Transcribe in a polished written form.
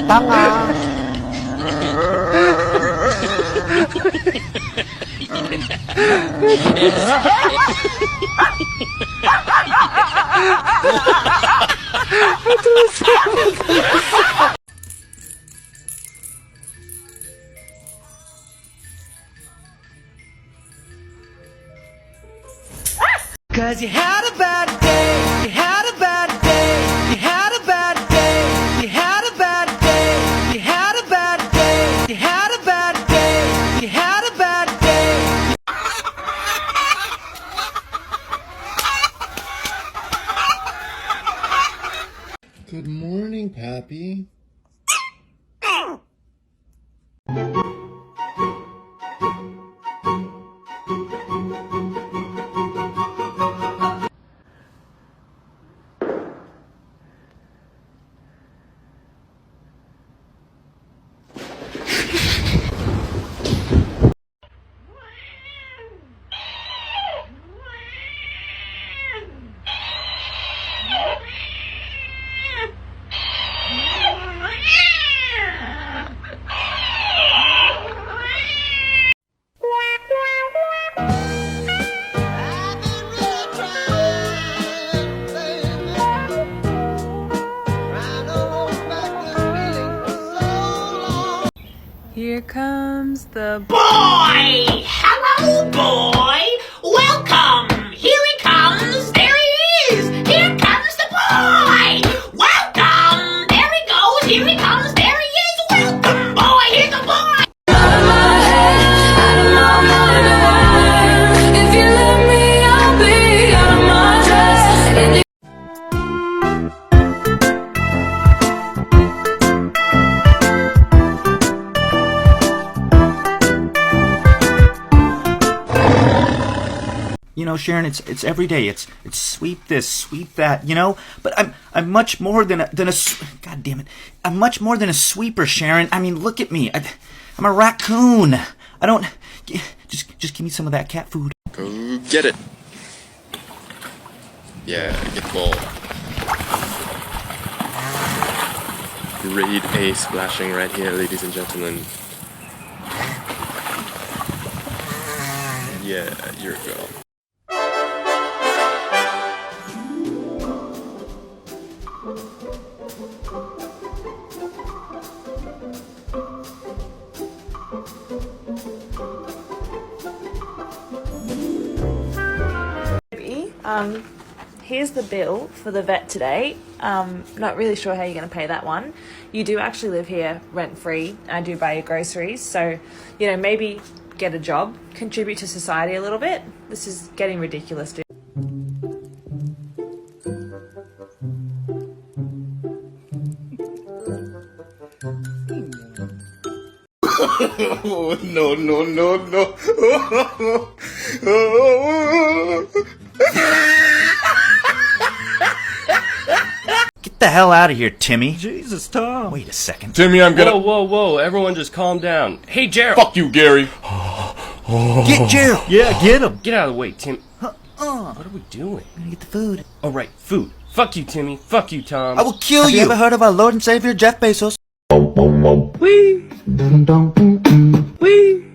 tanga. Cause you had a bad day, you had a bad day, you had a bad day, you had a bad day, you had a bad day, you had a bad day, you had a bad day. Good morning, Pappy. Here comes the Boy! Hello, boy! Welcome! Here he comes! There he is! Here comes the boy! Welcome! There he goes! Here he comes! There he is! Welcome, boy! Here's the boy! If you let me, I'll be out of my dress. You know, Sharon, it's every day. It's sweep this, sweep that. You know, but I'm much more than a God damn it! I'm much more than a sweeper, Sharon. I mean, look at me. I'm a raccoon. I don't just give me some of that cat food. Go get it. Yeah, get the ball. Grade A splashing right here, ladies and gentlemen. Yeah, you're a girl. Here's the bill for the vet today. Not really sure how you're going to pay that one. You do actually live here rent-free. I do buy your groceries. So, you know, maybe get a job, contribute to society a little bit. This is getting ridiculous, dude. Oh, no, no, no, no. Get the hell out of here, Timmy. Jesus, Tom. Wait a second. Timmy, I'm gonna... Whoa, everyone just calm down. Hey, Gerald! Fuck you, Gary. Get Gerald. Yeah, get him. Get out of the way, Tim. What are we doing? I'm gonna get the food. Oh, right, food. Fuck you, Timmy. Fuck you, Tom. I will kill Have you. you ever heard of our Lord and Savior Jeff Bezos? Wee! Wee!